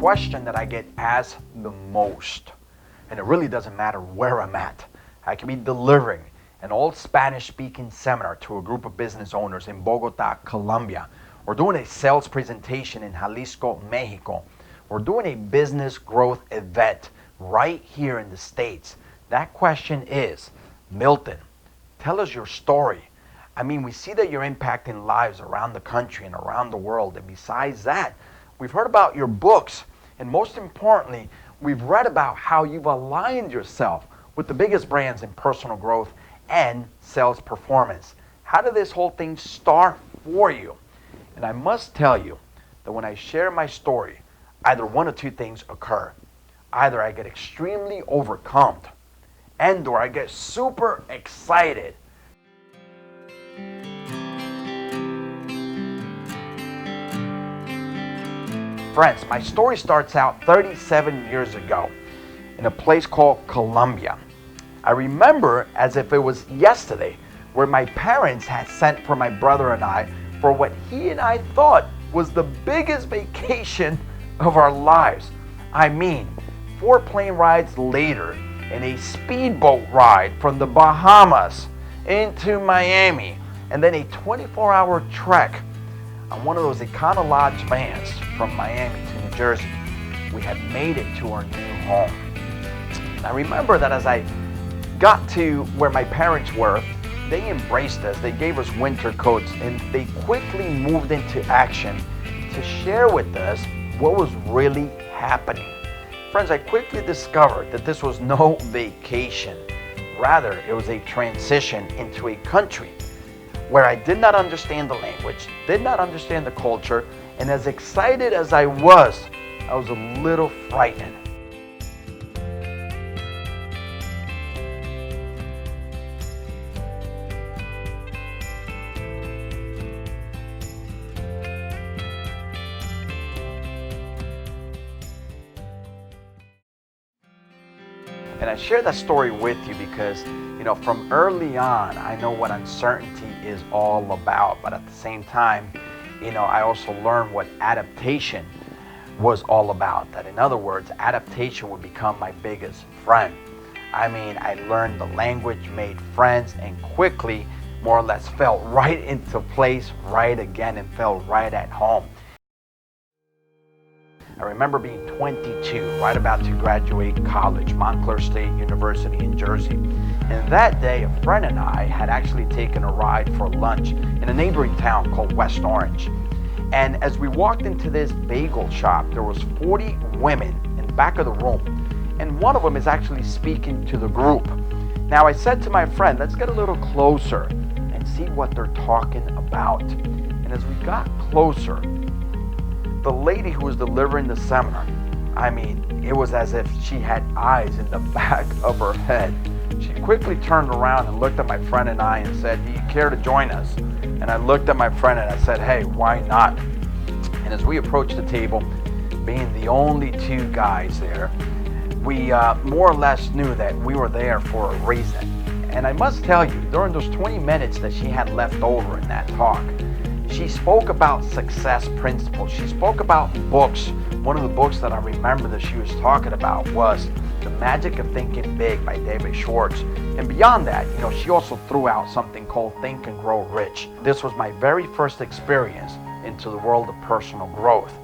Question that I get asked the most, and it really doesn't matter where I'm at. I can be delivering an all Spanish speaking seminar to a group of business owners in Bogota, Colombia. We're doing a sales presentation in Jalisco, Mexico. We're doing a business growth event right here in the States. That question is, Milton, tell us your story. I mean, we see that you're impacting lives around the country and around the world. And besides that, we've heard about your books. And most importantly, we've read about how you've aligned yourself with the biggest brands in personal growth and sales performance. How did this whole thing start for you? And I must tell you that when I share my story, either one of two things occur. Either I get extremely overcome or I get super excited. Friends, my story starts out 37 years ago in a place called Colombia. I remember as if it was yesterday where my parents had sent for my brother and I for what he and I thought was the biggest vacation of our lives. I mean, 4 plane rides later in a speedboat ride from the Bahamas into Miami, and then a 24-hour trek on one of those Econo Lodge vans from Miami to New Jersey. We had made it to our new home. And I remember that as I got to where my parents were, they embraced us, they gave us winter coats, and they quickly moved into action to share with us what was really happening. Friends, I quickly discovered that this was no vacation. Rather, it was a transition into a country where I did not understand the language, did not understand the culture, and as excited as I was a little frightened. And I share that story with you because, from early on, I know what uncertainty is all about. But at the same time, I also learned what adaptation was all about. That in other words, adaptation would become my biggest friend. I mean, I learned the language, made friends, and quickly, more or less, fell right into place, right again, and felt right at home. I remember being 22, right about to graduate college, Montclair State University in Jersey. And that day, a friend and I had actually taken a ride for lunch in a neighboring town called West Orange. And as we walked into this bagel shop, there was 40 women in the back of the room. And one of them is actually speaking to the group. Now I said to my friend, let's get a little closer and see what they're talking about. And as we got closer, the lady who was delivering the seminar, I mean, it was as if she had eyes in the back of her head. She quickly turned around and looked at my friend and I and said, do you care to join us? And I looked at my friend and I said, hey, why not? And as we approached the table, being the only 2 guys there, we more or less knew that we were there for a reason. And I must tell you, during those 20 minutes that she had left over in that talk, she spoke about success principles. She spoke about books. One of the books that I remember that she was talking about was The Magic of Thinking Big by David Schwartz. And beyond that, she also threw out something called Think and Grow Rich. This was my very first experience into the world of personal growth.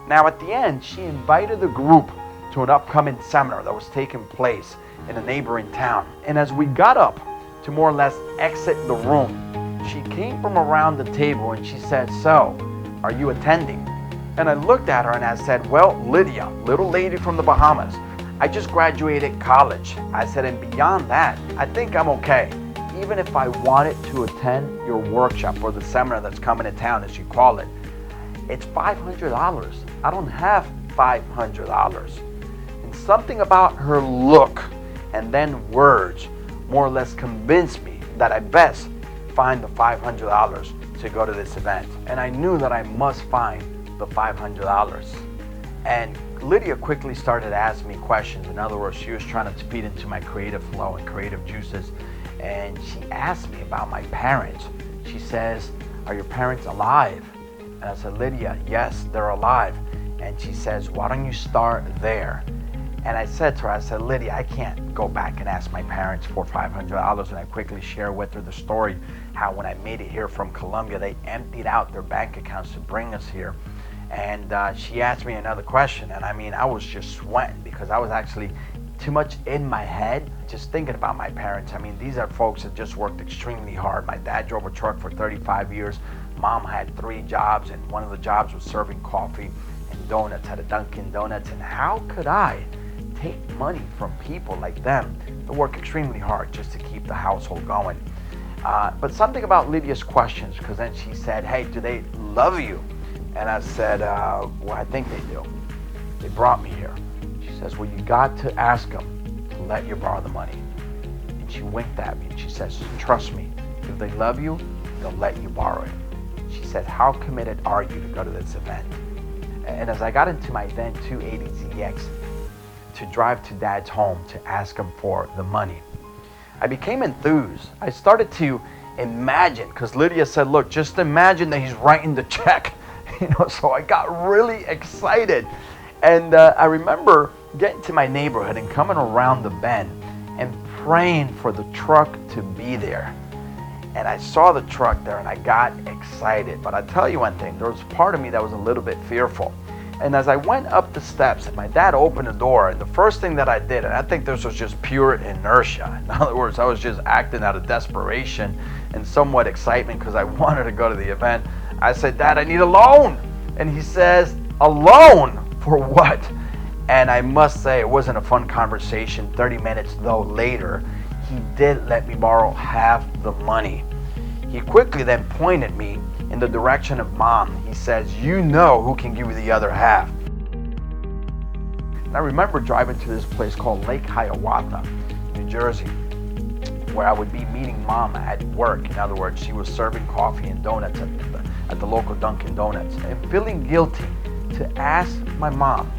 Now at the end, she invited the group to an upcoming seminar that was taking place in a neighboring town. And as we got up to more or less exit the room, she came from around the table and she said, so, are you attending? And I looked at her and I said, well, Lydia, little lady from the Bahamas, I just graduated college. I said, and beyond that, I think I'm okay. Even if I wanted to attend your workshop or the seminar that's coming to town, as you call it, it's $500. I don't have $500. And something about her look and then words more or less convinced me that I best find the $500 to go to this event. And I knew that I must find the $500. And Lydia quickly started asking me questions. In other words, she was trying to feed into my creative flow and creative juices. And she asked me about my parents. She says, "Are your parents alive?" And I said, "Lydia, yes, they're alive." And she says, "Why don't you start there?" And I said to her, I said, "Lydia, I can't go back and ask my parents for $500. And I quickly share with her the story, how when I made it here from Colombia, they emptied out their bank accounts to bring us here. And she asked me another question. And I mean, I was just sweating because I was actually too much in my head just thinking about my parents. I mean, these are folks that just worked extremely hard. My dad drove a truck for 35 years. Mom had 3 jobs, and one of the jobs was serving coffee and donuts at a Dunkin' Donuts. And how could I take money from people like them that work extremely hard just to keep the household going? But something about Lydia's questions, because then she said, "Hey, do they love you?" And I said, "Well, I think they do. They brought me here." She says, "Well, you got to ask them to let you borrow the money." And she winked at me and she says, "Trust me, if they love you, they'll let you borrow it." She said, "How committed are you to go to this event?" And as I got into my then 280ZX to drive to Dad's home to ask him for the money, I became enthused. I started to imagine, because Lydia said, "Look, just imagine that he's writing the check." So I got really excited. And I remember getting to my neighborhood and coming around the bend and praying for the truck to be there. And I saw the truck there and I got excited. But I tell you one thing, there was part of me that was a little bit fearful. And as I went up the steps, my dad opened the door, and the first thing that I did, and I think this was just pure inertia. In other words, I was just acting out of desperation and somewhat excitement because I wanted to go to the event. I said, "Dad, I need a loan." And he says, "A loan? For what?" And I must say, it wasn't a fun conversation. 30 minutes though later, he did let me borrow half the money. He quickly then pointed me in the direction of Mom. He says, "You know who can give you the other half." And I remember driving to this place called Lake Hiawatha, New Jersey, where I would be meeting Mom at work. In other words, she was serving coffee and donuts at the local Dunkin' Donuts, and feeling guilty to ask my mom,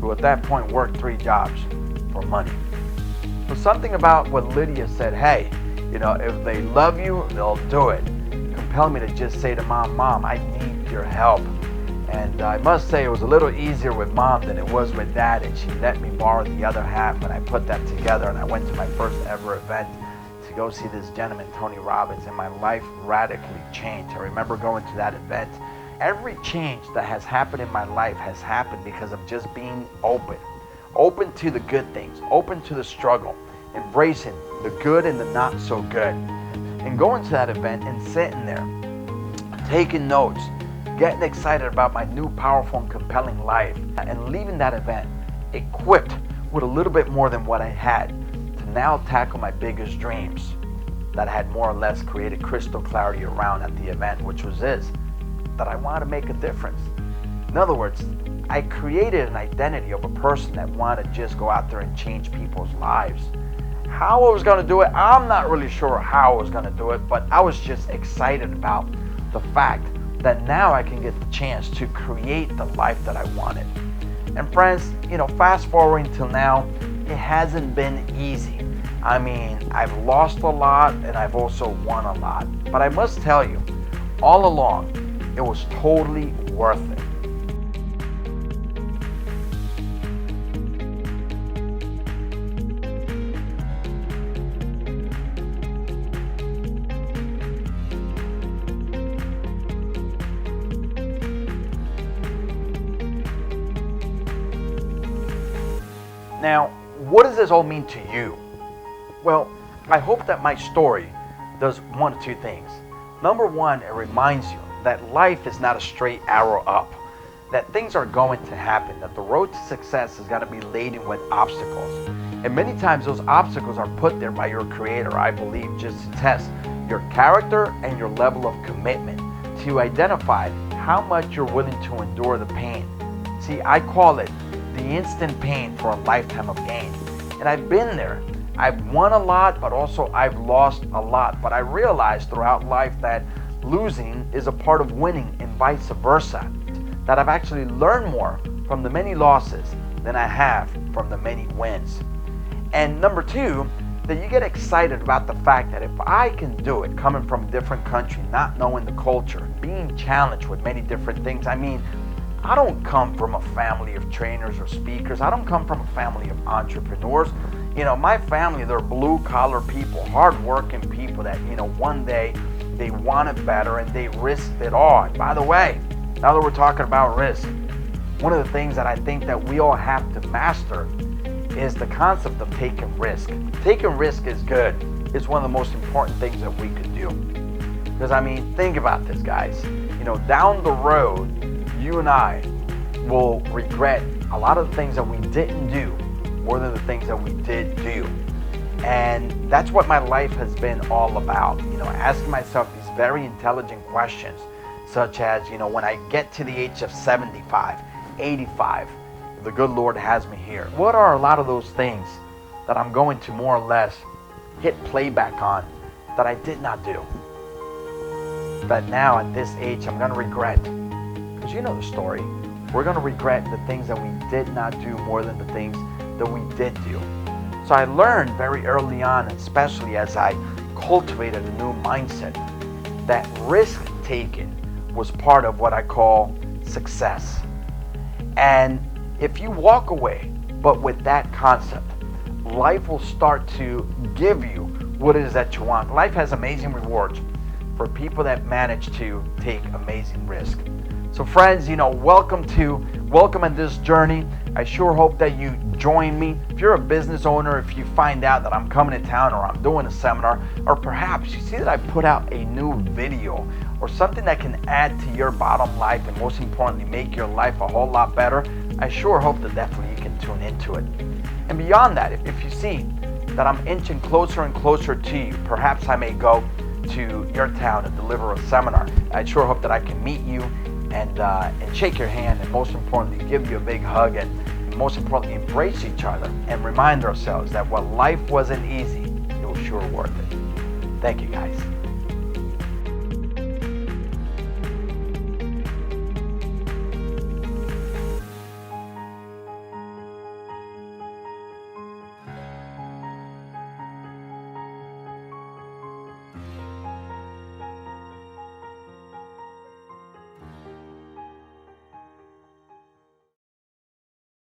who at that point worked 3 jobs, for money. But something about what Lydia said, "Hey, if they love you, they'll do it," compelled me to just say to Mom, "I need your help." And I must say it was a little easier with Mom than it was with Dad, and she let me borrow the other half, and I put that together, and I went to my first ever event to go see this gentleman, Tony Robbins, and my life radically changed. I remember going to that event. Every change that has happened in my life has happened because of just being open to the good things, open to the struggle, embracing the good and the not so good. And going to that event and sitting there, taking notes, getting excited about my new powerful and compelling life, and leaving that event equipped with a little bit more than what I had to now tackle my biggest dreams that I had more or less created crystal clarity around at the event, which was this, that I wanted to make a difference. In other words, I created an identity of a person that wanted to just go out there and change people's lives. How I was going to do it, I'm not really sure how I was going to do it, but I was just excited about the fact that now I can get the chance to create the life that I wanted. And friends, fast forwarding till now, it hasn't been easy. I mean, I've lost a lot and I've also won a lot. But I must tell you, all along, it was totally worth it. Now, what does this all mean to you? Well, I hope that my story does one of 2 things. Number 1, it reminds you that life is not a straight arrow up, that things are going to happen, that the road to success is going to be laden with obstacles. And many times those obstacles are put there by your Creator, I believe, just to test your character and your level of commitment, to identify how much you're willing to endure the pain. See, I call it the instant pain for a lifetime of gain. And I've been there. I've won a lot, but also I've lost a lot. But I realized throughout life that losing is a part of winning and vice versa. That I've actually learned more from the many losses than I have from the many wins. And number two, that you get excited about the fact that if I can do it, coming from a different country, not knowing the culture, being challenged with many different things. I mean, I don't come from a family of trainers or speakers. I don't come from a family of entrepreneurs. My family, they're blue collar people, hardworking people that, one day they want it better and they risked it all. And by the way, now that we're talking about risk, one of the things that I think that we all have to master is the concept of taking risk. Taking risk is good. It's one of the most important things that we could do. Because think about this, guys. Down the road, you and I will regret a lot of the things that we didn't do more than the things that we did do. And that's what my life has been all about. Asking myself these very intelligent questions, such as, when I get to the age of 75, 85, the good Lord has me here. What are a lot of those things that I'm going to more or less hit playback on that I did not do? That now at this age I'm going to regret. Because you know the story. We're going to regret the things that we did not do more than the things that we did do. So I learned very early on, especially as I cultivated a new mindset, that risk taking was part of what I call success. And if you walk away, but with that concept, life will start to give you what it is that you want. Life has amazing rewards for people that manage to take amazing risk. So friends, welcome in this journey. I sure hope that you join me. If you're a business owner, if you find out that I'm coming to town or I'm doing a seminar, or perhaps you see that I put out a new video or something that can add to your bottom life and most importantly, make your life a whole lot better, I sure hope that definitely you can tune into it. And beyond that, if you see that I'm inching closer and closer to you, perhaps I may go to your town and deliver a seminar. I sure hope that I can meet you and shake your hand, and most importantly, give you a big hug, and most importantly, embrace each other and remind ourselves that while life wasn't easy, it was sure worth it. Thank you, guys.